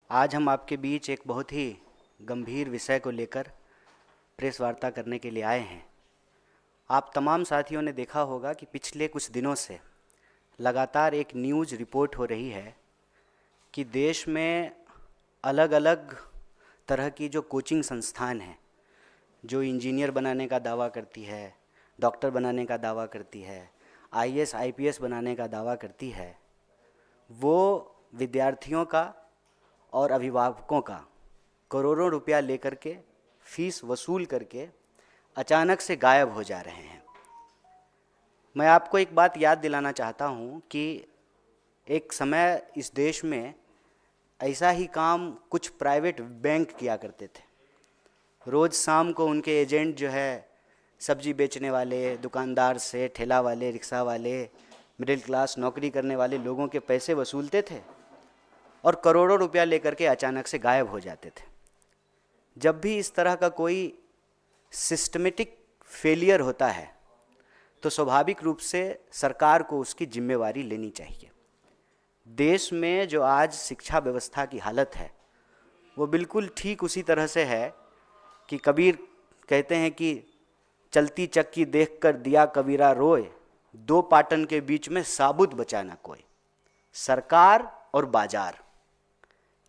आज हम आपके बीच एक बहुत ही गंभीर विषय को लेकर प्रेस वार्ता करने के लिए आए हैं। आप तमाम साथियों ने देखा होगा कि पिछले कुछ दिनों से लगातार एक न्यूज़ रिपोर्ट हो रही है कि देश में अलग अलग तरह की जो कोचिंग संस्थान हैं, जो इंजीनियर बनाने का दावा करती है, डॉक्टर बनाने का दावा करती है, आईएएस आईपीएस बनाने का दावा करती है, वो विद्यार्थियों का और अभिभावकों का करोड़ों रुपया लेकर के फीस वसूल करके अचानक से गायब हो जा रहे हैं। मैं आपको एक बात याद दिलाना चाहता हूँ कि एक समय इस देश में ऐसा ही काम कुछ प्राइवेट बैंक किया करते थे। रोज़ शाम को उनके एजेंट जो है सब्जी बेचने वाले दुकानदार से, ठेला वाले, रिक्शा वाले, मिडिल क्लास नौकरी करने वाले लोगों के पैसे वसूलते थे और करोड़ों रुपया लेकर के अचानक से गायब हो जाते थे। जब भी इस तरह का कोई सिस्टमेटिक फेलियर होता है तो स्वाभाविक रूप से सरकार को उसकी जिम्मेवारी लेनी चाहिए। देश में जो आज शिक्षा व्यवस्था की हालत है वो बिल्कुल ठीक उसी तरह से है कि कबीर कहते हैं कि चलती चक्की देखकर दिया कबीरा रोए, दो पाटन के बीच में साबुत बचा ना कोई। सरकार और बाजार,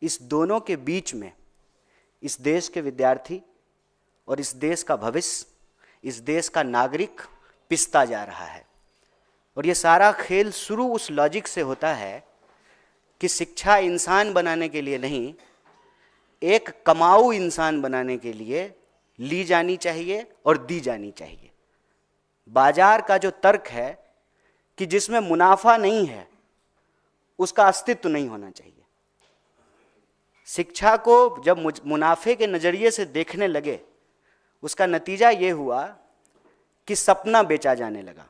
इस दोनों के बीच में इस देश के विद्यार्थी और इस देश का भविष्य, इस देश का नागरिक पिसता जा रहा है। और ये सारा खेल शुरू उस लॉजिक से होता है कि शिक्षा इंसान बनाने के लिए नहीं, एक कमाऊ इंसान बनाने के लिए ली जानी चाहिए और दी जानी चाहिए। बाजार का जो तर्क है कि जिसमें मुनाफा नहीं है उसका अस्तित्व नहीं होना चाहिए। शिक्षा को जब मुनाफे के नज़रिए से देखने लगे, उसका नतीजा ये हुआ कि सपना बेचा जाने लगा।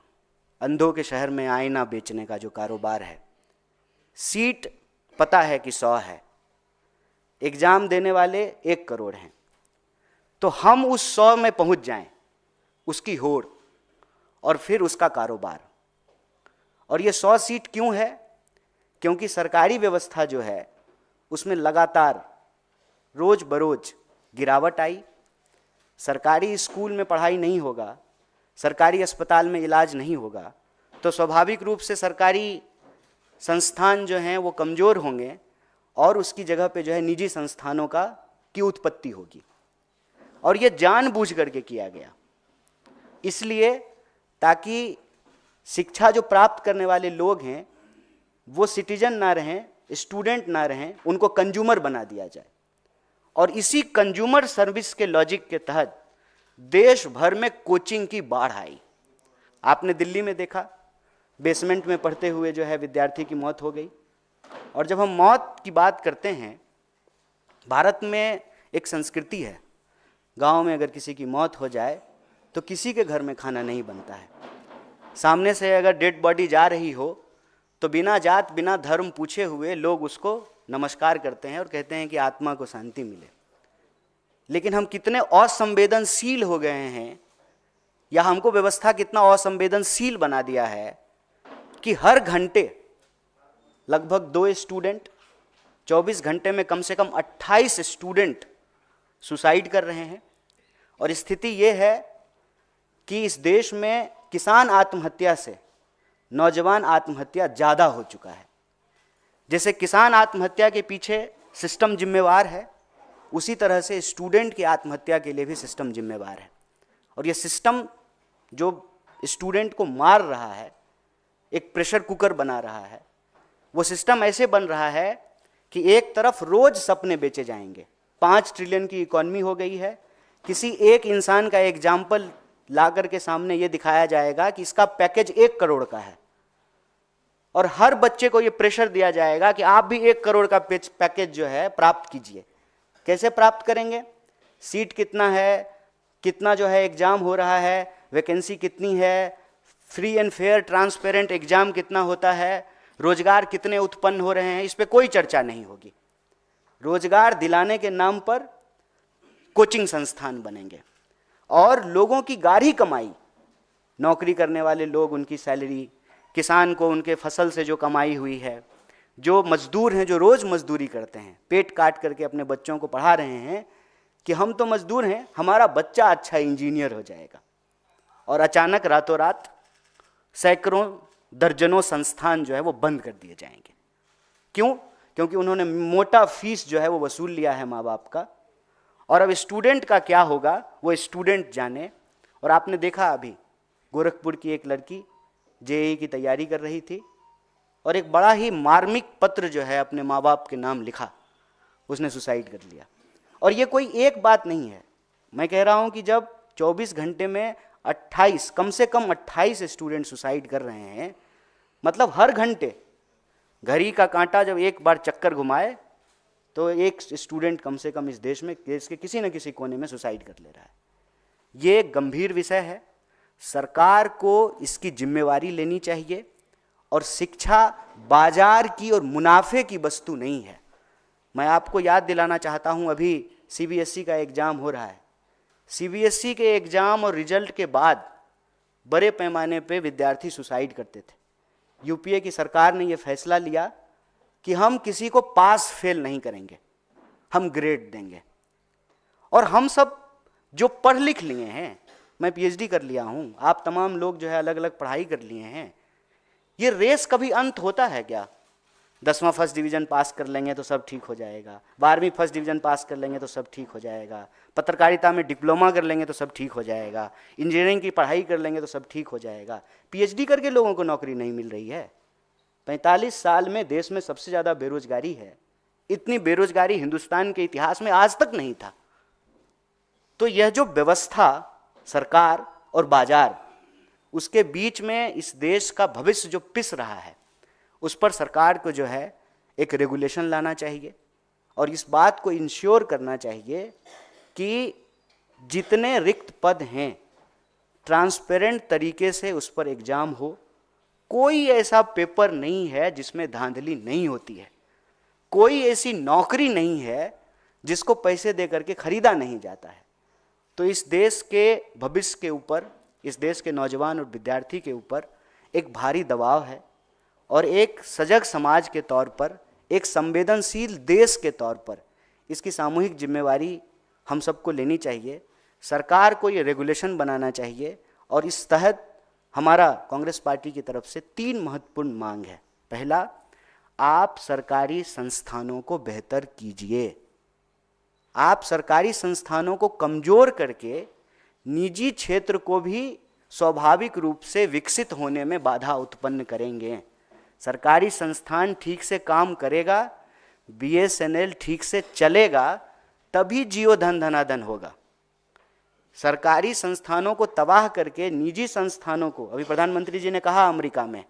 अंधों के शहर में आईना बेचने का जो कारोबार है, सीट पता है कि 100 है, एग्ज़ाम देने वाले 1 करोड़ हैं, तो हम उस 100 में पहुंच जाएं, उसकी होड़ और फिर उसका कारोबार। और ये 100 सीट क्यों है? क्योंकि सरकारी व्यवस्था जो है उसमें लगातार रोज बरोज गिरावट आई। सरकारी स्कूल में पढ़ाई नहीं होगा, सरकारी अस्पताल में इलाज नहीं होगा, तो स्वाभाविक रूप से सरकारी संस्थान जो हैं वो कमज़ोर होंगे और उसकी जगह पे जो है निजी संस्थानों की उत्पत्ति होगी। और ये जानबूझ करके किया गया, इसलिए ताकि शिक्षा जो प्राप्त करने वाले लोग हैं वो सिटीजन ना रहें, स्टूडेंट ना रहें, उनको कंज्यूमर बना दिया जाए। और इसी कंज्यूमर सर्विस के लॉजिक के तहत देश भर में कोचिंग की बाढ़ आई। आपने दिल्ली में देखा, बेसमेंट में पढ़ते हुए जो है विद्यार्थी की मौत हो गई। और जब हम मौत की बात करते हैं, भारत में एक संस्कृति है, गांव में अगर किसी की मौत हो जाए तो किसी के घर में खाना नहीं बनता है। सामने से अगर डेड बॉडी जा रही हो तो बिना जात बिना धर्म पूछे हुए लोग उसको नमस्कार करते हैं और कहते हैं कि आत्मा को शांति मिले। लेकिन हम कितने असंवेदनशील हो गए हैं, या हमको व्यवस्था कितना असंवेदनशील बना दिया है कि हर घंटे लगभग 2 स्टूडेंट, 24 घंटे में कम से कम 28 स्टूडेंट सुसाइड कर रहे हैं। और स्थिति ये है कि इस देश में किसान आत्महत्या से नौजवान आत्महत्या ज़्यादा हो चुका है। जैसे किसान आत्महत्या के पीछे सिस्टम जिम्मेवार है, उसी तरह से स्टूडेंट की आत्महत्या के लिए भी सिस्टम जिम्मेवार है। और ये सिस्टम जो स्टूडेंट को मार रहा है, एक प्रेशर कुकर बना रहा है, वो सिस्टम ऐसे बन रहा है कि एक तरफ रोज सपने बेचे जाएंगे। 5 ट्रिलियन की इकॉनमी हो गई है, किसी एक इंसान का एग्जाम्पल ला करके सामने ये दिखाया जाएगा कि इसका पैकेज 1 करोड़ का है, और हर बच्चे को ये प्रेशर दिया जाएगा कि आप भी 1 करोड़ का पैकेज जो है प्राप्त कीजिए। कैसे प्राप्त करेंगे? सीट कितना है, कितना जो है एग्जाम हो रहा है, वैकेंसी कितनी है, free and fair transparent exam कितना होता है, रोजगार कितने उत्पन्न हो रहे हैं, इस पर कोई चर्चा नहीं होगी। रोजगार दिलाने के नाम पर कोचिंग संस्थान बनेंगे और लोगों की गाढ़ी कमाई, नौकरी करने वाले लोग उनकी सैलरी, किसान को उनके फसल से जो कमाई हुई है, जो मजदूर हैं, जो रोज मजदूरी करते हैं, पेट काट करके अपने बच्चों को पढ़ा रहे हैं कि हम तो मजदूर हैं, हमारा बच्चा अच्छा इंजीनियर हो जाएगा, और अचानक रातों रात सैकड़ों दर्जनों संस्थान जो है वो बंद कर दिए जाएंगे। क्यों? क्योंकि उन्होंने मोटा फीस जो है वो वसूल लिया है माँ बाप का, और अब स्टूडेंट का क्या होगा वो स्टूडेंट जाने। और आपने देखा अभी गोरखपुर की एक लड़की जेईई की तैयारी कर रही थी और एक बड़ा ही मार्मिक पत्र जो है अपने माँ बाप के नाम लिखा, उसने सुसाइड कर लिया। और ये कोई एक बात नहीं है, मैं कह रहा हूँ कि जब 24 घंटे में 28, कम से कम 28 स्टूडेंट सुसाइड कर रहे हैं, मतलब हर घंटे घड़ी का कांटा जब एक बार चक्कर घुमाए तो एक स्टूडेंट कम से कम इस देश में, देश के किसी न किसी कोने में सुसाइड कर ले रहा है। ये एक गंभीर विषय है, सरकार को इसकी जिम्मेवारी लेनी चाहिए। और शिक्षा बाजार की और मुनाफे की वस्तु नहीं है। मैं आपको याद दिलाना चाहता हूं, अभी सीबीएसई का एग्जाम हो रहा है। सीबीएसई के एग्जाम और रिजल्ट के बाद बड़े पैमाने पे विद्यार्थी सुसाइड करते थे। यूपीए की सरकार ने यह फैसला लिया कि हम किसी को पास फेल नहीं करेंगे, हम ग्रेड देंगे। और हम सब जो पढ़ लिख लिए हैं, मैं पीएचडी कर लिया हूं, आप तमाम लोग जो है अलग अलग पढ़ाई कर लिए हैं, ये रेस कभी अंत होता है क्या? 10वां फर्स्ट डिवीजन पास कर लेंगे तो सब ठीक हो जाएगा, 12वीं फर्स्ट डिवीजन पास कर लेंगे तो सब ठीक हो जाएगा, पत्रकारिता में डिप्लोमा कर लेंगे तो सब ठीक हो जाएगा, इंजीनियरिंग की पढ़ाई कर लेंगे तो सब ठीक हो जाएगा। पीएचडी करके लोगों को नौकरी नहीं मिल रही है। 45 साल में देश में सबसे ज़्यादा बेरोजगारी है। इतनी बेरोजगारी हिंदुस्तान के इतिहास में आज तक नहीं था। तो यह जो व्यवस्था, सरकार और बाजार, उसके बीच में इस देश का भविष्य जो पिस रहा है, उस पर सरकार को जो है एक रेगुलेशन लाना चाहिए और इस बात को इंश्योर करना चाहिए कि जितने रिक्त पद हैं ट्रांसपेरेंट तरीके से उस पर एग्जाम हो। कोई ऐसा पेपर नहीं है जिसमें धांधली नहीं होती है, कोई ऐसी नौकरी नहीं है जिसको पैसे दे करके खरीदा नहीं जाता है। तो इस देश के भविष्य के ऊपर, इस देश के नौजवान और विद्यार्थी के ऊपर एक भारी दबाव है और एक सजग समाज के तौर पर, एक संवेदनशील देश के तौर पर इसकी सामूहिक जिम्मेवारी हम सबको लेनी चाहिए। सरकार को ये रेगुलेशन बनाना चाहिए और इस तहत हमारा कांग्रेस पार्टी की तरफ से 3 महत्वपूर्ण मांग है। पहला, आप सरकारी संस्थानों को बेहतर कीजिए। आप सरकारी संस्थानों को कमजोर करके निजी क्षेत्र को भी स्वाभाविक रूप से विकसित होने में बाधा उत्पन्न करेंगे। सरकारी संस्थान ठीक से काम करेगा, बीएसएनएल ठीक से चलेगा, तभी जियो धन धनाधन होगा। सरकारी संस्थानों को तबाह करके निजी संस्थानों को, अभी प्रधानमंत्री जी ने कहा अमेरिका में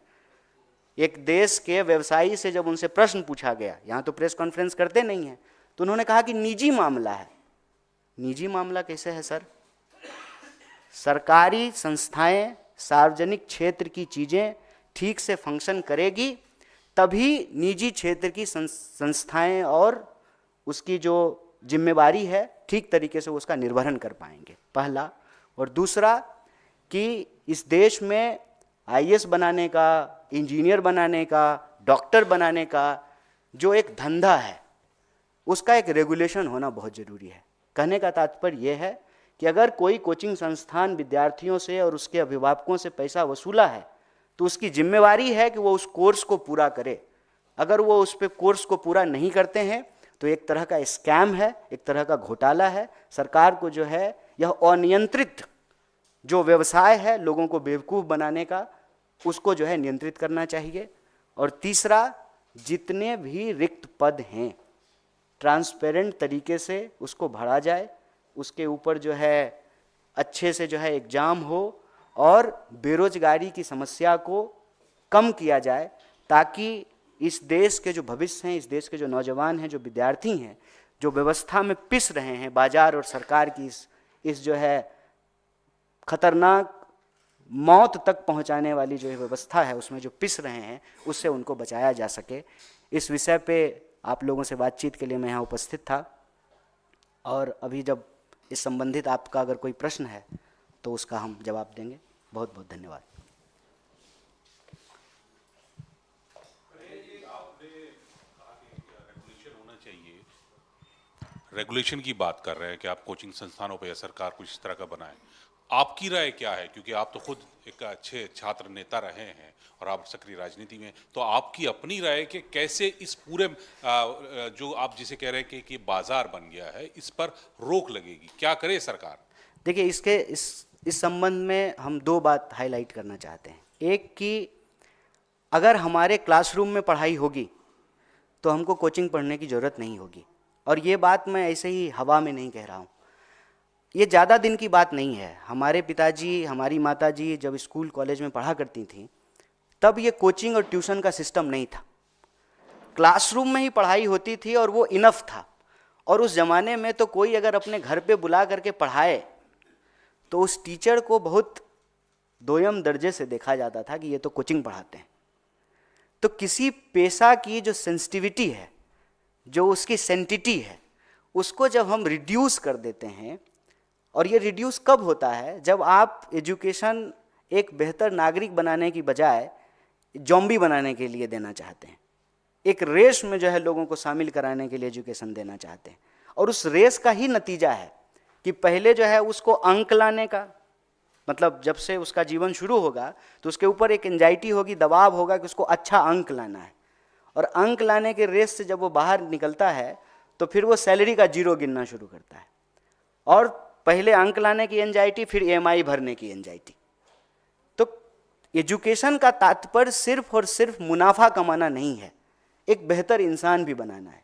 एक देश के व्यवसायी से जब उनसे प्रश्न पूछा गया, यहाँ तो प्रेस कॉन्फ्रेंस करते नहीं हैं, तो उन्होंने कहा कि निजी मामला है। निजी मामला कैसे है सर? सरकारी संस्थाएं, सार्वजनिक क्षेत्र की चीजें ठीक से फंक्शन करेगी तभी निजी क्षेत्र की संस्थाएं और उसकी जो जिम्मेवारी है ठीक तरीके से उसका निर्वहन कर पाएंगे, पहला। और दूसरा कि इस देश में आईएएस बनाने का, इंजीनियर बनाने का, डॉक्टर बनाने का जो एक धंधा है, उसका एक रेगुलेशन होना बहुत जरूरी है। कहने का तात्पर्य यह है कि अगर कोई कोचिंग संस्थान विद्यार्थियों से और उसके अभिभावकों से पैसा वसूला है तो उसकी जिम्मेवारी है कि वो उस कोर्स को पूरा करे। अगर वो उस पे कोर्स को पूरा नहीं करते हैं तो एक तरह का स्कैम है, एक तरह का घोटाला है। सरकार को जो है यह अनियंत्रित जो व्यवसाय है लोगों को बेवकूफ़ बनाने का, उसको जो है नियंत्रित करना चाहिए। और तीसरा, जितने भी रिक्त पद हैं ट्रांसपेरेंट तरीके से उसको भरा जाए, उसके ऊपर जो है अच्छे से जो है एग्जाम हो और बेरोजगारी की समस्या को कम किया जाए, ताकि इस देश के जो भविष्य हैं, इस देश के जो नौजवान हैं, जो विद्यार्थी हैं, जो व्यवस्था में पिस रहे हैं, बाजार और सरकार की इस जो है खतरनाक मौत तक पहुंचाने वाली जो व्यवस्था है उसमें जो पिस रहे हैं, उससे उनको बचाया जा सके। इस विषय पे आप लोगों से बातचीत के लिए मैं यहाँ उपस्थित था और अभी जब इस संबंधित आपका अगर कोई प्रश्न है तो उसका हम जवाब देंगे। बहुत बहुत धन्यवाद। रेगुलेशन की बात कर रहे हैं कि आप कोचिंग संस्थानों पर या सरकार कुछ इस तरह का बनाए, आपकी राय क्या है? क्योंकि आप तो खुद एक अच्छे छात्र नेता रहे हैं और आप सक्रिय राजनीति में, तो आपकी अपनी राय कि कैसे इस पूरे जो आप जिसे कह रहे हैं कि बाजार बन गया है, इस पर रोक लगेगी, क्या करे सरकार? देखिए, इस संबंध में हम दो बात हाईलाइट करना चाहते हैं। एक कि अगर हमारे क्लासरूम में पढ़ाई होगी तो हमको कोचिंग पढ़ने की ज़रूरत नहीं होगी, और ये बात मैं ऐसे ही हवा में नहीं कह रहा हूँ। ये ज़्यादा दिन की बात नहीं है। हमारे पिताजी, हमारी माताजी जब स्कूल कॉलेज में पढ़ा करती थी तब ये कोचिंग और ट्यूशन का सिस्टम नहीं था। क्लासरूम में ही पढ़ाई होती थी और वो इनफ था। और उस ज़माने में तो कोई अगर अपने घर पे बुला करके पढ़ाए तो उस टीचर को बहुत दोयम दर्जे से देखा जाता था कि ये तो कोचिंग पढ़ाते हैं। तो किसी पेशा की जो सेंसिटिविटी है, जो उसकी सेंटिटी है, उसको जब हम रिड्यूस कर देते हैं, और ये रिड्यूस कब होता है? जब आप एजुकेशन एक बेहतर नागरिक बनाने की बजाय जॉम्बी बनाने के लिए देना चाहते हैं, एक रेस में जो है लोगों को शामिल कराने के लिए एजुकेशन देना चाहते हैं। और उस रेस का ही नतीजा है कि पहले जो है उसको अंक लाने का, मतलब जब से उसका जीवन शुरू होगा तो उसके ऊपर एक एंजाइटी होगी, दबाव होगा कि उसको अच्छा अंक लाना है। और अंक लाने के रेस से जब वो बाहर निकलता है तो फिर वो सैलरी का जीरो गिनना शुरू करता है। और पहले अंक लाने की एंजाइटी, फिर ईएमआई भरने की एंजाइटी। तो एजुकेशन का तात्पर्य सिर्फ और सिर्फ मुनाफा कमाना नहीं है, एक बेहतर इंसान भी बनाना है।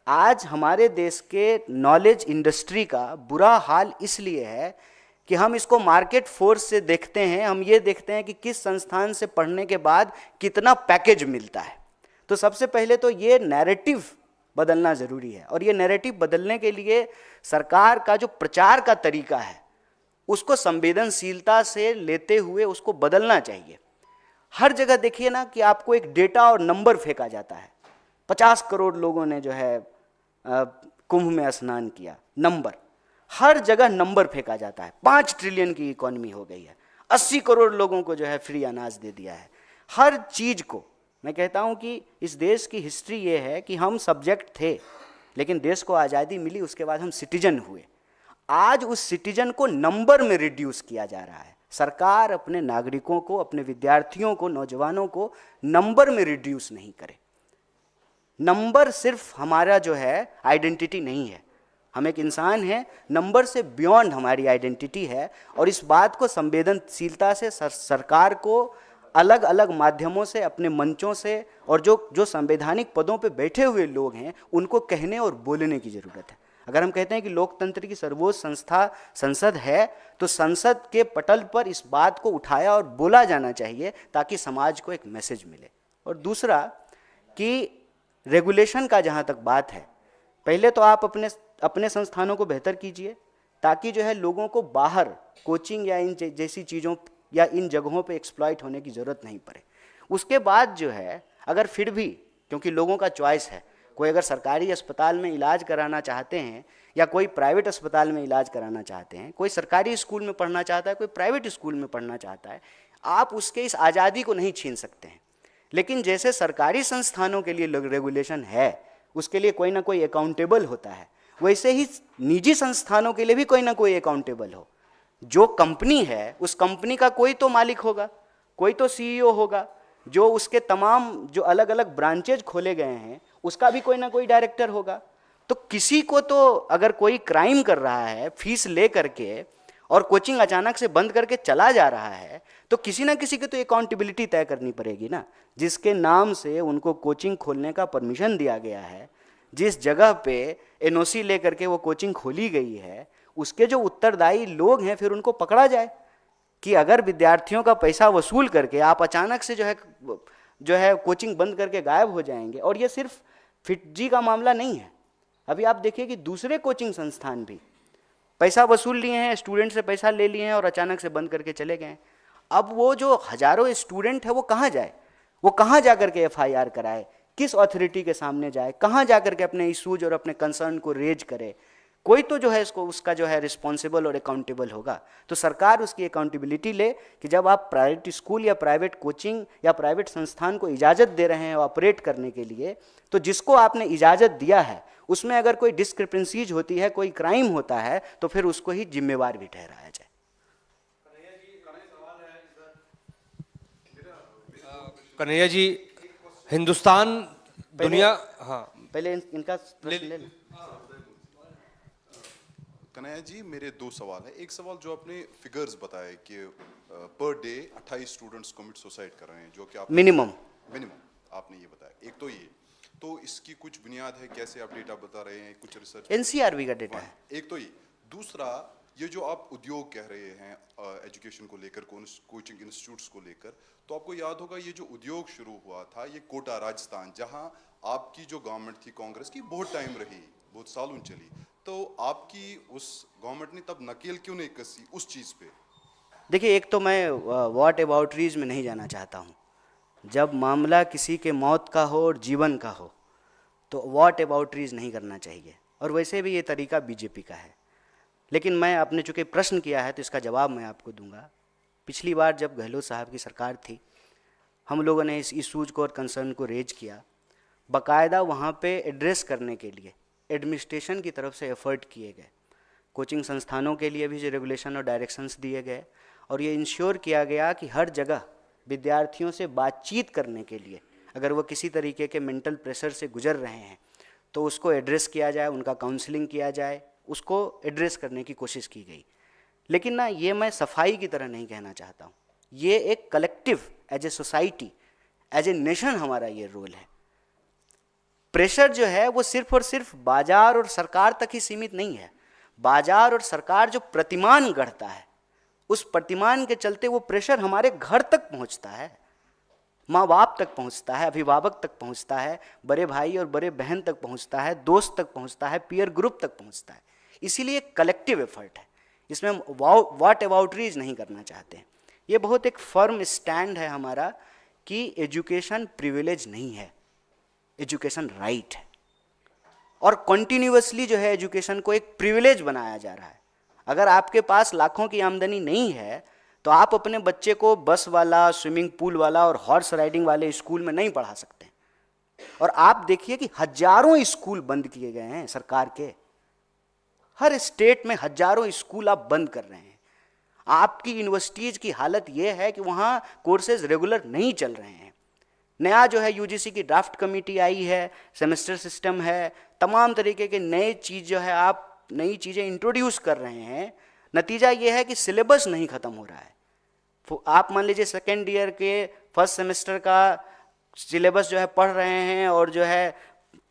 आज हमारे देश के नॉलेज इंडस्ट्री का बुरा हाल इसलिए है कि हम इसको मार्केट फोर्स से देखते हैं। हम ये देखते हैं कि किस संस्थान से पढ़ने के बाद कितना पैकेज मिलता है। तो सबसे पहले तो ये नैरेटिव बदलना ज़रूरी है, और ये नैरेटिव बदलने के लिए सरकार का जो प्रचार का तरीका है उसको संवेदनशीलता से लेते हुए उसको बदलना चाहिए। हर जगह देखिए ना कि आपको एक डेटा और नंबर फेंका जाता है। 50 करोड़ लोगों ने जो है कुंभ में स्नान किया, नंबर, हर जगह नंबर फेंका जाता है। 5 ट्रिलियन की इकोनॉमी हो गई है, 80 करोड़ लोगों को जो है फ्री अनाज दे दिया है। हर चीज को मैं कहता हूं कि इस देश की हिस्ट्री ये है कि हम सब्जेक्ट थे, लेकिन देश को आज़ादी मिली, उसके बाद हम सिटीजन हुए। आज उस सिटीजन को नंबर में रिड्यूस किया जा रहा है। सरकार अपने नागरिकों को, अपने विद्यार्थियों को, नौजवानों को नंबर में रिड्यूस नहीं करे। नंबर सिर्फ हमारा जो है आइडेंटिटी नहीं है, हम एक इंसान हैं। नंबर से बियॉन्ड हमारी आइडेंटिटी है, और इस बात को संवेदनशीलता से सरकार को अलग अलग माध्यमों से, अपने मंचों से, और जो संवैधानिक पदों पे बैठे हुए लोग हैं उनको कहने और बोलने की ज़रूरत है। अगर हम कहते हैं कि लोकतंत्र की सर्वोच्च संस्था संसद है, तो संसद के पटल पर इस बात को उठाया और बोला जाना चाहिए ताकि समाज को एक मैसेज मिले। और दूसरा कि रेगुलेशन का जहाँ तक बात है, पहले तो आप अपने संस्थानों को बेहतर कीजिए ताकि जो है लोगों को बाहर कोचिंग या इन जैसी चीज़ों या इन जगहों पे एक्सप्लॉइट होने की ज़रूरत नहीं पड़े। उसके बाद जो है, अगर फिर भी, क्योंकि लोगों का चॉइस है, कोई अगर सरकारी अस्पताल में इलाज कराना चाहते हैं या कोई प्राइवेट अस्पताल में इलाज कराना चाहते हैं, कोई सरकारी स्कूल में पढ़ना चाहता है, कोई प्राइवेट स्कूल में पढ़ना चाहता है, आप उसके इस आज़ादी को नहीं छीन सकते हैं। लेकिन जैसे सरकारी संस्थानों के लिए रेगुलेशन है, उसके लिए कोई ना कोई अकाउंटेबल होता है, वैसे ही निजी संस्थानों के लिए भी कोई ना कोई अकाउंटेबल हो। जो कंपनी है उस कंपनी का कोई तो मालिक होगा, कोई तो सीईओ होगा, जो उसके तमाम जो अलग अलग ब्रांचेज खोले गए हैं उसका भी कोई ना कोई डायरेक्टर होगा। तो किसी को तो, अगर कोई क्राइम कर रहा है फीस ले करके और कोचिंग अचानक से बंद करके चला जा रहा है, तो किसी ना किसी की तो अकाउंटेबिलिटी तय करनी पड़ेगी ना। जिसके नाम से उनको कोचिंग खोलने का परमिशन दिया गया है, जिस जगह पे एनओसी लेकर के वो कोचिंग खोली गई है, उसके जो उत्तरदायी लोग हैं फिर उनको पकड़ा जाए कि अगर विद्यार्थियों का पैसा वसूल करके आप अचानक से जो है कोचिंग बंद करके गायब हो जाएंगे। और ये सिर्फ फिटजी का मामला नहीं है, अभी आप देखिए कि दूसरे कोचिंग संस्थान भी पैसा वसूल लिए हैं, स्टूडेंट से पैसा ले लिए हैं और अचानक से बंद करके चले गए। अब वो जो हजारों स्टूडेंट है वो कहाँ जाए, वो कहाँ जा करके एफआईआर कराए, किस अथॉरिटी के सामने जाए, कहाँ जा करके अपने इशूज और अपने कंसर्न को रेज करे। कोई तो जो है इसको उसका जो है रिस्पॉन्सिबल और अकाउंटेबल होगा। तो सरकार उसकी अकाउंटेबिलिटी ले कि जब आप प्राइवेट स्कूल या प्राइवेट कोचिंग या प्राइवेट संस्थान को इजाज़त दे रहे हैं ऑपरेट करने के लिए, तो जिसको आपने इजाज़त दिया है उसमें अगर कोई डिस्क्रिपेंसीज होती है, कोई क्राइम होता है, तो फिर उसको ही जिम्मेवार भी ठहराया जाए। कन्हैया जी, हिंदुस्तान दुनिया, हाँ पहले इनका प्रश्न ले लें। कन्हैया जी, मेरे दो सवाल है। एक सवाल जो आपने फिगर्स बताए कि per day 28 students commit suicide कर रहे हैं, जो कि आप मिनिमम आपने ये बताया। एक तो ये, तो इसकी कुछ बुनियाद है, कैसे आप डेटा बता रहे हैं, कुछ रिसर्च? एनसीआरबी का डेटा है। एक तो ये। दूसरा, ये जो आप उद्योग कह रहे हैं एजुकेशन को लेकर, कोचिंग इंस्टीट्यूट्स को लेकर, तो आपको याद होगा ये जो उद्योग शुरू हुआ था, ये कोटा राजस्थान, जहां आपकी जो गवर्नमेंट थी कांग्रेस की, बहुत टाइम रही, बहुत सालों चली, तो आपकी उस गवर्नमेंट ने तब नकेल क्यों नहीं कसी उस चीज़ पे? देखिए, एक तो मैं व्हाट अबाउटरीज में नहीं जाना चाहता हूँ। जब मामला किसी के मौत का हो और जीवन का हो तो व्हाट अबाउटरीज नहीं करना चाहिए, और वैसे भी ये तरीका बीजेपी का है। लेकिन मैं, आपने चूँकि प्रश्न किया है तो इसका जवाब मैं आपको दूंगा। पिछली बार जब गहलोत साहब की सरकार थी, हम लोगों ने इस इशूज़ को और कंसर्न को रेज किया। बाकायदा वहाँ पे एड्रेस करने के लिए एडमिनिस्ट्रेशन की तरफ से एफर्ट किए गए, कोचिंग संस्थानों के लिए भी जो रेगुलेशन और डायरेक्शंस दिए गए, और ये इंश्योर किया गया कि हर जगह विद्यार्थियों से बातचीत करने के लिए, अगर वो किसी तरीके के मेंटल प्रेशर से गुजर रहे हैं तो उसको एड्रेस किया जाए, उनका काउंसलिंग किया जाए, उसको एड्रेस करने की कोशिश की गई। लेकिन ना, ये मैं सफाई की तरह नहीं कहना चाहता हूँ। ये एक collective, as a society, as a nation हमारा ये रोल है। प्रेशर जो है वो सिर्फ और सिर्फ बाजार और सरकार तक ही सीमित नहीं है। बाजार और सरकार जो प्रतिमान गढ़ता है, उस प्रतिमान के चलते वो प्रेशर हमारे घर तक पहुंचता है, माँ बाप तक पहुंचता है, अभिभावक तक पहुंचता है, बड़े भाई और बड़े बहन तक पहुंचता है, दोस्त तक पहुंचता है, पीयर ग्रुप तक पहुंचता है। इसीलिए कलेक्टिव एफर्ट है, इसमें हम व्हाट अबाउटरीज नहीं करना चाहते हैं। ये बहुत एक फर्म स्टैंड है हमारा कि एजुकेशन प्रिविलेज नहीं है, एजुकेशन राइट है, और कॉन्टिन्यूअसली जो है एजुकेशन को एक प्रिविलेज बनाया जा रहा है। अगर आपके पास लाखों की आमदनी नहीं है तो आप अपने बच्चे को बस वाला, स्विमिंग पूल वाला और हॉर्स राइडिंग वाले स्कूल में नहीं पढ़ा सकते। और आप देखिए कि हजारों स्कूल बंद किए गए हैं सरकार के, हर स्टेट में हजारों स्कूल आप बंद कर रहे हैं। आपकी यूनिवर्सिटीज की हालत यह है कि वहाँ कोर्सेज रेगुलर नहीं चल रहे हैं। नया जो है यूजीसी की ड्राफ्ट कमेटी आई है, सेमेस्टर सिस्टम है, तमाम तरीके के नए चीज़ जो है आप नई चीज़ें इंट्रोड्यूस कर रहे हैं। नतीजा ये है कि सिलेबस नहीं ख़त्म हो रहा है। आप मान लीजिए सेकेंड ईयर के फर्स्ट सेमेस्टर का सिलेबस जो है पढ़ रहे हैं, और जो है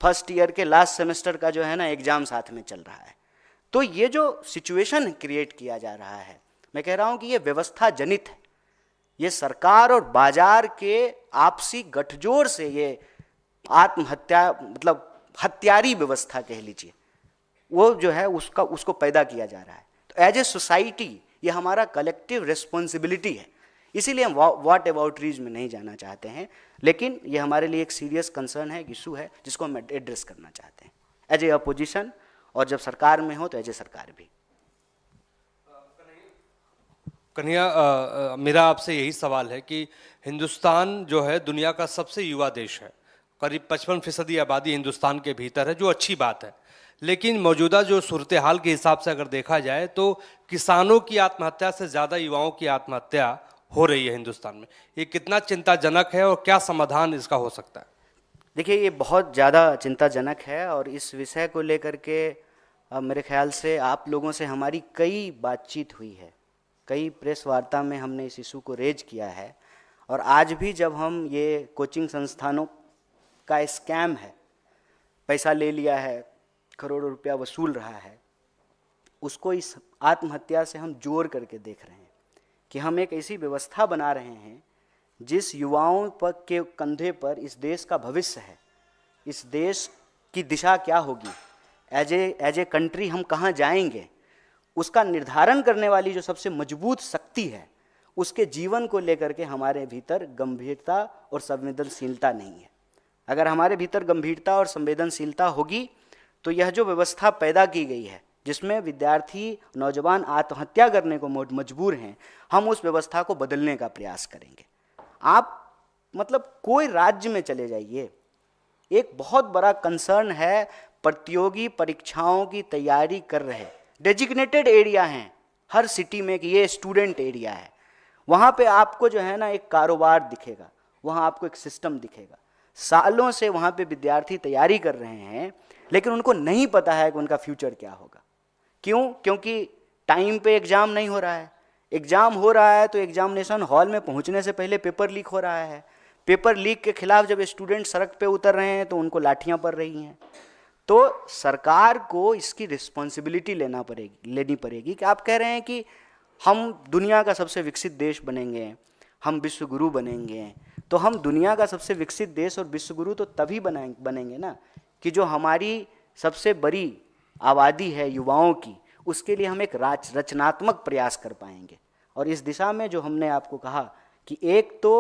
फर्स्ट ईयर के लास्ट सेमेस्टर का जो है ना एग्ज़ाम साथ में चल रहा है। तो ये जो सिचुएशन क्रिएट किया जा रहा है, मैं कह रहा हूँ कि ये व्यवस्था जनित है। ये सरकार और बाजार के आपसी गठजोड़ से ये आत्महत्या, मतलब हत्यारी व्यवस्था कह लीजिए, वो जो है उसको पैदा किया जा रहा है। तो एज ए सोसाइटी ये हमारा कलेक्टिव रिस्पॉन्सिबिलिटी है। इसीलिए हम व्हाट अबाउटरीज में नहीं जाना चाहते हैं, लेकिन ये हमारे लिए एक सीरियस कंसर्न है, इशू है, जिसको हम एड्रेस करना चाहते हैं एज ए अपोजिशन, और जब सरकार में हो तो एज ए सरकार भी। कन्हैया, मेरा आपसे यही सवाल है कि हिंदुस्तान जो है दुनिया का सबसे युवा देश है, करीब 55% आबादी हिंदुस्तान के भीतर है, जो अच्छी बात है। लेकिन मौजूदा जो सूरत हाल के हिसाब से अगर देखा जाए तो किसानों की आत्महत्या से ज़्यादा युवाओं की आत्महत्या हो रही है हिंदुस्तान में। ये कितना चिंताजनक है और क्या समाधान इसका हो सकता है? देखिए, ये बहुत ज़्यादा चिंताजनक है, और इस विषय को लेकर के मेरे ख्याल से आप लोगों से हमारी कई बातचीत हुई है, कई प्रेस वार्ता में हमने इस इशू को रेज किया है। और आज भी जब हम ये कोचिंग संस्थानों का स्कैम है, पैसा ले लिया है, करोड़ों रुपया वसूल रहा है, उसको इस आत्महत्या से हम जोड़ करके देख रहे हैं कि हम एक ऐसी व्यवस्था बना रहे हैं जिस युवाओं पर के कंधे पर इस देश का भविष्य है, इस देश की दिशा क्या होगी, एज ए कंट्री हम कहाँ जाएंगे, उसका निर्धारण करने वाली जो सबसे मजबूत शक्ति है, उसके जीवन को लेकर के हमारे भीतर गंभीरता और संवेदनशीलता नहीं है। अगर हमारे भीतर गंभीरता और संवेदनशीलता होगी तो यह जो व्यवस्था पैदा की गई है, जिसमें विद्यार्थी, नौजवान आत्महत्या करने को मजबूर हैं, हम उस व्यवस्था को बदलने का प्रयास करेंगे। आप मतलब कोई राज्य में चले जाइए, एक बहुत बड़ा कंसर्न है प्रतियोगी परीक्षाओं की तैयारी कर रहे डेजिग्नेटेड एरिया हैं हर सिटी में कि ये स्टूडेंट एरिया है, वहाँ पे आपको जो है ना एक कारोबार दिखेगा, वहाँ आपको एक सिस्टम दिखेगा। सालों से वहाँ पे विद्यार्थी तैयारी कर रहे हैं, लेकिन उनको नहीं पता है कि उनका फ्यूचर क्या होगा। क्यों? क्योंकि टाइम पे एग्जाम नहीं हो रहा है। एग्जाम हो रहा है तो एग्जामिनेशन हॉल में पहुंचने से पहले पेपर लीक हो रहा है। पेपर लीक के खिलाफ जब स्टूडेंट सड़क पे उतर रहे हैं तो उनको लाठियां पड़ रही हैं। तो सरकार को इसकी रिस्पॉन्सिबिलिटी लेनी पड़ेगी कि आप कह रहे हैं कि हम दुनिया का सबसे विकसित देश बनेंगे, हम विश्व गुरु बनेंगे, तो हम दुनिया का सबसे विकसित देश और विश्व गुरु तो तभी बनेंगे ना कि जो हमारी सबसे बड़ी आबादी है युवाओं की, उसके लिए हम एक रचनात्मक प्रयास कर पाएंगे। और इस दिशा में जो हमने आपको कहा कि एक तो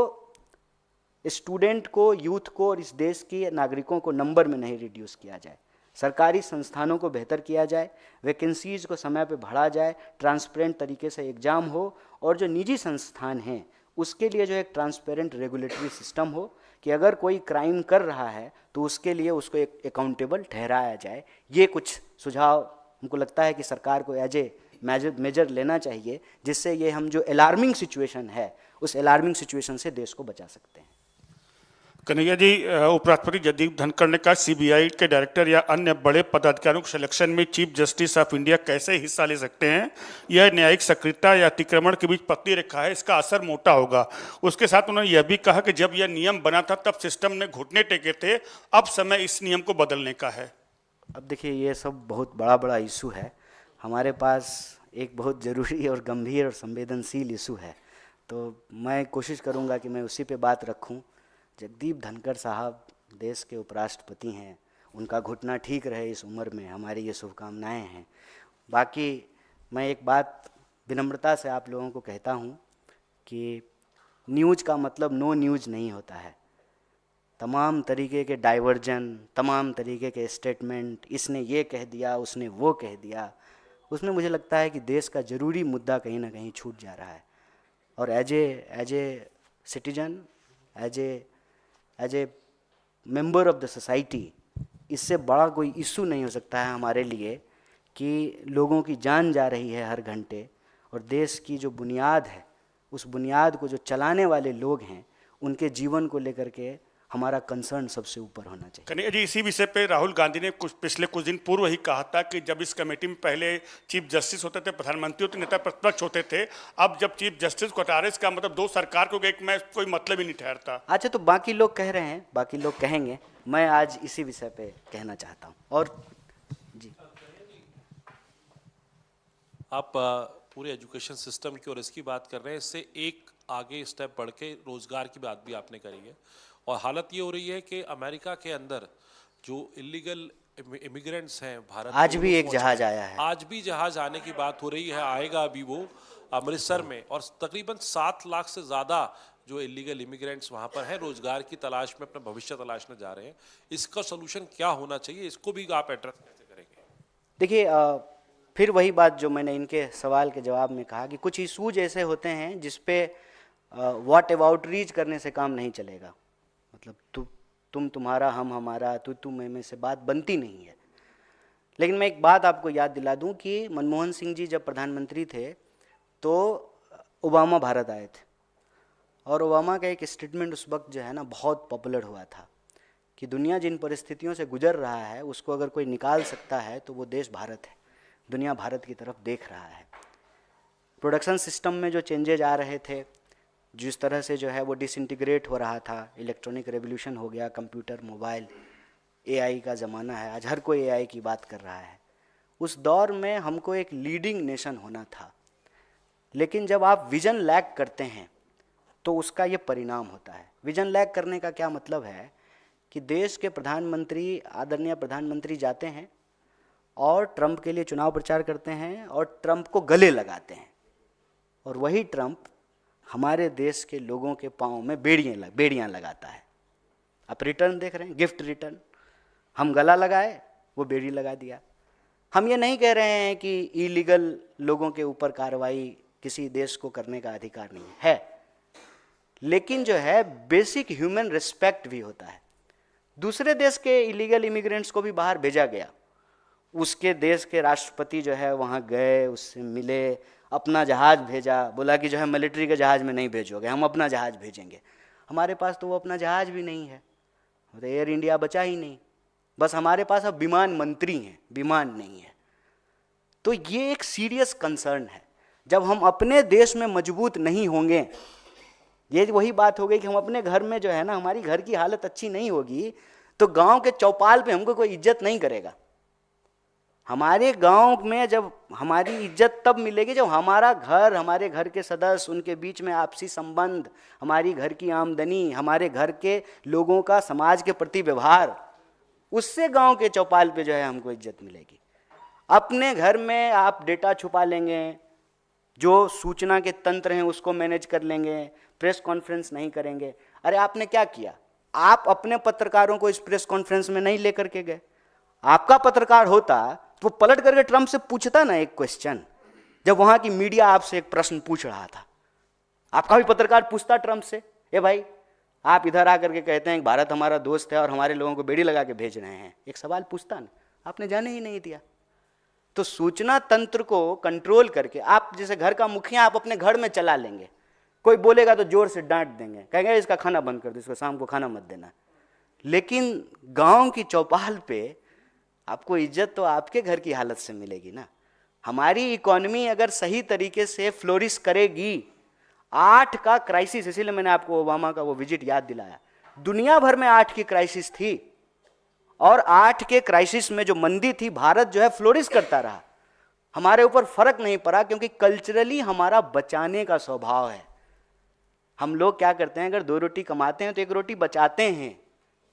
स्टूडेंट को, यूथ को और इस देश के नागरिकों को नंबर में नहीं रिड्यूस किया जाए, सरकारी संस्थानों को बेहतर किया जाए, वैकेंसीज को समय पे भरा जाए, ट्रांसपेरेंट तरीके से एग्जाम हो, और जो निजी संस्थान हैं उसके लिए जो एक ट्रांसपेरेंट रेगुलेटरी सिस्टम हो कि अगर कोई क्राइम कर रहा है तो उसके लिए उसको एक अकाउंटेबल ठहराया जाए। ये कुछ सुझाव हमको लगता है कि सरकार को एज ए मेजर लेना चाहिए, जिससे ये हम जो अलार्मिंग सिचुएशन है उस अलार्मिंग सिचुएशन से देश को बचा सकते हैं। कन्हैया जी, उपराष्ट्रपति जगदीप धनखड़ ने कहा सीबीआई के डायरेक्टर या अन्य बड़े पदाधिकारियों के सिलेक्शन में चीफ जस्टिस ऑफ इंडिया कैसे हिस्सा ले सकते हैं? यह न्यायिक सक्रियता या अतिक्रमण के बीच पतली रेखा है, इसका असर मोटा होगा। उसके साथ उन्होंने यह भी कहा कि जब यह नियम बना था तब सिस्टम ने घुटने टेके थे, अब समय इस नियम को बदलने का है। अब देखिए, ये सब बहुत बड़ा इशू है। हमारे पास एक बहुत ज़रूरी और गंभीर और संवेदनशील इशू है, तो मैं कोशिश करूँगा कि मैं उसी पे बात रखूँ। जगदीप धनखड़ साहब देश के उपराष्ट्रपति हैं, उनका घुटना ठीक रहे इस उम्र में, हमारी ये शुभकामनाएं हैं। बाकी मैं एक बात विनम्रता से आप लोगों को कहता हूँ कि न्यूज़ का मतलब नो न्यूज़ नहीं होता है। तमाम तरीके के डाइवर्जन, तमाम तरीके के स्टेटमेंट, इसने ये कह दिया, उसने वो कह दिया, उसमें मुझे लगता है कि देश का ज़रूरी मुद्दा कहीं ना कहीं छूट जा रहा है। और as a citizen, as a member of the society, इससे बड़ा कोई इशू नहीं हो सकता है हमारे लिए कि लोगों की जान जा रही है हर घंटे, और देश की जो बुनियाद है, उस बुनियाद को जो चलाने वाले लोग हैं, उनके जीवन को लेकर के हमारा कंसर्न सबसे ऊपर होना चाहिए। कन्हैया जी, इसी विषय पे राहुल गांधी ने पिछले कुछ दिन पूर्व ही कहा था कि जब इस कमेटी में पहले चीफ जस्टिस होते थे, प्रधानमंत्री होते, नेता प्रतिपक्ष होते थे, अब जब चीफ जस्टिस को हटा रहे, इसका मतलब दो सरकार को एक में कोई मतलब ही नहीं ठहरता। अच्छा, तो बाकी लोग कह रहे हैं, बाकी लोग कहेंगे, मैं आज इसी विषय पे कहना चाहता हूँ। और जी, आप पूरे एजुकेशन सिस्टम की और इसकी बात कर रहे हैं, इससे एक आगे स्टेप बढ़ के रोजगार की बात भी आपने करी है। और हालत ये हो रही है कि अमेरिका के अंदर जो इलीगल इमिग्रेंट्स हैं भारत, आज भी एक जहाज आया है, आज भी जहाज आने की बात हो रही है, आएगा अभी वो अमृतसर में, और तकरीबन 7 लाख से ज़्यादा जो इलीगल इमिग्रेंट्स वहाँ पर हैं, रोजगार की तलाश में अपना भविष्य तलाशने जा रहे हैं। इसका सोल्यूशन क्या होना चाहिए, इसको भी आप एड्रेस कैसे करेंगे? देखिए, फिर वही बात जो मैंने इनके सवाल के जवाब में कहा कि कुछ इशूज ऐसे होते हैं जिसपे व्हाट अबाउट रीच करने से काम नहीं चलेगा। मतलब तुम तुम्हारा, हम हमारा, तू मैं से बात बनती नहीं है। लेकिन मैं एक बात आपको याद दिला दूं कि मनमोहन सिंह जी जब प्रधानमंत्री थे तो ओबामा भारत आए थे, और ओबामा का एक स्टेटमेंट उस वक्त जो है ना बहुत पॉपुलर हुआ था कि दुनिया जिन परिस्थितियों से गुजर रहा है उसको अगर कोई निकाल सकता है तो वो देश भारत है। दुनिया भारत की तरफ देख रहा है। प्रोडक्शन सिस्टम में जो चेंजेज आ रहे थे, जिस तरह से जो है वो डिसइंटीग्रेट हो रहा था, इलेक्ट्रॉनिक रेवोल्यूशन हो गया, कंप्यूटर, मोबाइल, एआई का ज़माना है, आज हर कोई एआई की बात कर रहा है। उस दौर में हमको एक लीडिंग नेशन होना था, लेकिन जब आप विजन लैक करते हैं तो उसका ये परिणाम होता है। विजन लैक करने का क्या मतलब है कि देश के प्रधानमंत्री, आदरणीय प्रधानमंत्री जाते हैं और ट्रंप के लिए चुनाव प्रचार करते हैं और ट्रंप को गले लगाते हैं, और वही ट्रंप हमारे देश के लोगों के पाँव में बेड़ियाँ लगाता है। आप रिटर्न देख रहे हैं, गिफ्ट रिटर्न। हम गला लगाए, वो बेड़ी लगा दिया। हम ये नहीं कह रहे हैं कि इलीगल लोगों के ऊपर कार्रवाई किसी देश को करने का अधिकार नहीं है, लेकिन जो है बेसिक ह्यूमन रिस्पेक्ट भी होता है। दूसरे देश के इलीगल इमिग्रेंट्स को भी बाहर भेजा गया। उसके देश के राष्ट्रपति जो है वहाँ गए, उससे मिले, अपना जहाज भेजा, बोला कि जो है मिलिट्री के जहाज में नहीं भेजोगे, हम अपना जहाज भेजेंगे। हमारे पास तो वो अपना जहाज भी नहीं है, तो एयर इंडिया बचा ही नहीं। बस हमारे पास अब विमान मंत्री हैं, विमान नहीं है। तो ये एक सीरियस कंसर्न है। जब हम अपने देश में मजबूत नहीं होंगे, ये वही बात हो गई कि हम अपने घर में जो है ना, हमारी घर की हालत अच्छी नहीं होगी तो गांव के चौपाल पे हमको कोई इज्जत नहीं करेगा। हमारे गांव में जब हमारी इज्जत तब मिलेगी जब हमारा घर, हमारे घर के सदस्य, उनके बीच में आपसी संबंध, हमारी घर की आमदनी, हमारे घर के लोगों का समाज के प्रति व्यवहार, उससे गांव के चौपाल पे जो है हमको इज्जत मिलेगी। अपने घर में आप डेटा छुपा लेंगे, जो सूचना के तंत्र हैं उसको मैनेज कर लेंगे, प्रेस कॉन्फ्रेंस नहीं करेंगे। अरे आपने क्या किया? आप अपने पत्रकारों को इस प्रेस कॉन्फ्रेंस में नहीं लेकर के गए। आपका पत्रकार होता तो वो पलट करके ट्रंप से पूछता ना एक क्वेश्चन, जब वहां की मीडिया आपसे एक प्रश्न पूछ रहा था। आपका भी पत्रकार पूछता ट्रंप से, ए भाई आप इधर आकर के कहते हैं भारत हमारा दोस्त है और हमारे लोगों को बेड़ी लगा के भेज रहे हैं, एक सवाल पूछता ना, आपने जाने ही नहीं दिया। तो सूचना तंत्र को कंट्रोल करके, आप जैसे घर का मुखिया आप अपने घर में चला लेंगे, कोई बोलेगा तो जोर से डांट देंगे, कहेंगे इसका खाना बंद कर दो, इसको शाम को खाना मत देना। लेकिन गांव की चौपाल पे आपको इज्जत तो आपके घर की हालत से मिलेगी ना। हमारी इकोनॉमी अगर सही तरीके से फ्लोरिश करेगी, 8 का क्राइसिस, इसीलिए मैंने आपको ओबामा का वो विजिट याद दिलाया, दुनिया भर में 8 की क्राइसिस थी और 8 के क्राइसिस में जो मंदी थी, भारत जो है फ्लोरिश करता रहा। हमारे ऊपर फर्क नहीं पड़ा क्योंकि कल्चरली हमारा बचाने का स्वभाव है। हम लोग क्या करते हैं, अगर 2 रोटी कमाते हैं तो 1 रोटी बचाते हैं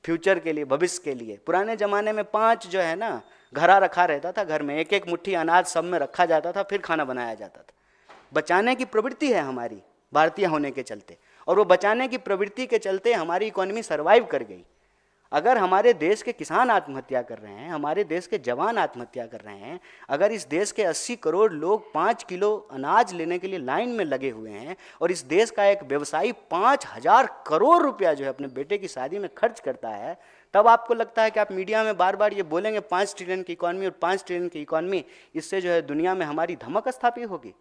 फ्यूचर के लिए, भविष्य के लिए। पुराने जमाने में 5 जो है ना घड़ा रखा रहता था, घर में 1-1 मुट्ठी अनाज सब में रखा जाता था, फिर खाना बनाया जाता था। बचाने की प्रवृत्ति है हमारी भारतीय होने के चलते, और वो बचाने की प्रवृत्ति के चलते हमारी इकोनॉमी सर्वाइव कर गई। अगर हमारे देश के किसान आत्महत्या कर रहे हैं, हमारे देश के जवान आत्महत्या कर रहे हैं, अगर इस देश के 80 करोड़ लोग 5 किलो अनाज लेने के लिए लाइन में लगे हुए हैं और इस देश का एक व्यवसायी 5000 करोड़ रुपया जो है अपने बेटे की शादी में खर्च करता है, तब आपको लगता है कि आप मीडिया में बार बार ये बोलेंगे 5 ट्रिलियन की इकॉनमी और 5 ट्रिलियन की इकॉनमी, इससे जो है दुनिया में हमारी धमक स्थापित होगी,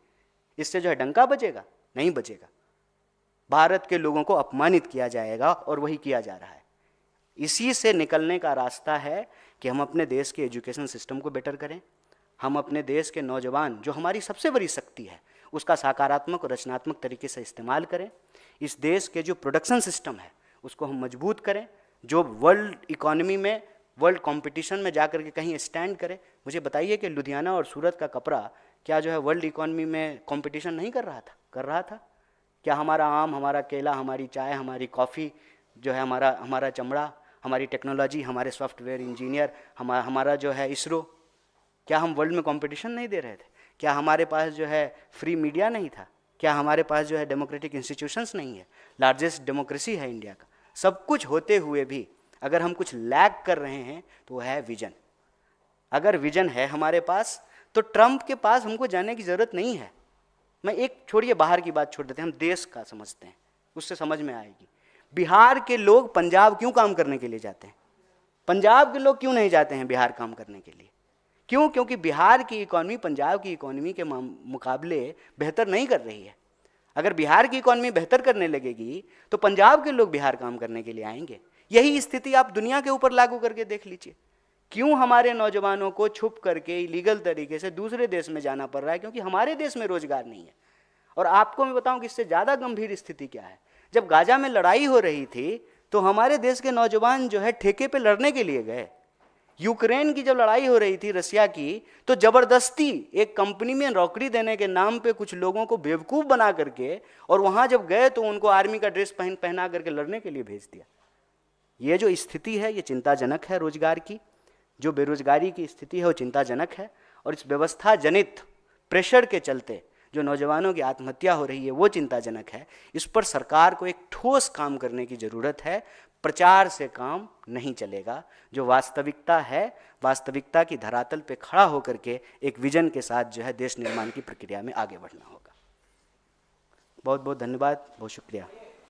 इससे जो है डंका बजेगा? नहीं बजेगा। भारत के लोगों को अपमानित किया जाएगा और वही किया जा रहा है। इसी से निकलने का रास्ता है कि हम अपने देश के एजुकेशन सिस्टम को बेटर करें, हम अपने देश के नौजवान, जो हमारी सबसे बड़ी शक्ति है, उसका सकारात्मक और रचनात्मक तरीके से इस्तेमाल करें। इस देश के जो प्रोडक्शन सिस्टम है उसको हम मजबूत करें, जो वर्ल्ड इकोनॉमी में, वर्ल्ड कंपटीशन में जाकर के कहीं स्टैंड करें। मुझे बताइए कि लुधियाना और सूरत का कपड़ा क्या जो है वर्ल्ड इकोनॉमी में कंपटीशन नहीं कर रहा था? कर रहा था। क्या हमारा आम, हमारा केला, हमारी चाय, हमारी कॉफ़ी जो है, हमारा चमड़ा, हमारी टेक्नोलॉजी, हमारे सॉफ्टवेयर इंजीनियर, हमारा जो है इसरो, क्या हम वर्ल्ड में कंपटीशन नहीं दे रहे थे? क्या हमारे पास जो है फ्री मीडिया नहीं था? क्या हमारे पास जो है डेमोक्रेटिक इंस्टीट्यूशंस नहीं है? लार्जेस्ट डेमोक्रेसी है इंडिया का। सब कुछ होते हुए भी अगर हम कुछ लैग कर रहे हैं तो वो है विजन। अगर विजन है हमारे पास तो ट्रंप के पास हमको जाने की जरूरत नहीं है। मैं एक छोड़िए, बाहर की बात छोड़ देते हैं, हम देश का समझते हैं, उससे समझ में आएगी। बिहार के लोग पंजाब क्यों काम करने के लिए जाते हैं? पंजाब के लोग क्यों नहीं जाते हैं बिहार काम करने के लिए? क्यों? क्योंकि बिहार की इकॉनमी पंजाब की इकॉनमी के मुकाबले बेहतर नहीं कर रही है। अगर बिहार की इकॉनमी बेहतर करने लगेगी तो पंजाब के लोग बिहार काम करने के लिए आएंगे। यही स्थिति आप दुनिया के ऊपर लागू करके देख लीजिए। क्यों हमारे नौजवानों को छुप करके इलीगल तरीके से दूसरे देश में जाना पड़ रहा है? क्योंकि हमारे देश में रोजगार नहीं है। और आपको मैं बताऊं कि इससे ज़्यादा गंभीर स्थिति क्या है। जब गाजा में लड़ाई हो रही थी तो हमारे देश के नौजवान जो है ठेके पे लड़ने के लिए गए। यूक्रेन की जब लड़ाई हो रही थी रसिया की, तो जबरदस्ती एक कंपनी में नौकरी देने के नाम पे कुछ लोगों को बेवकूफ़ बना करके, और वहाँ जब गए तो उनको आर्मी का ड्रेस पहना करके लड़ने के लिए भेज दिया। ये जो स्थिति है ये चिंताजनक है। रोजगार की जो बेरोजगारी की स्थिति है वो चिंताजनक है। और इस व्यवस्था जनित प्रेशर के चलते जो नौजवानों की आत्महत्या हो रही है वो चिंताजनक है। इस पर सरकार को एक ठोस काम करने की ज़रूरत है। प्रचार से काम नहीं चलेगा। जो वास्तविकता है, वास्तविकता की धरातल पे खड़ा होकर के एक विजन के साथ जो है देश निर्माण की प्रक्रिया में आगे बढ़ना होगा। बहुत बहुत धन्यवाद, बहुत शुक्रिया।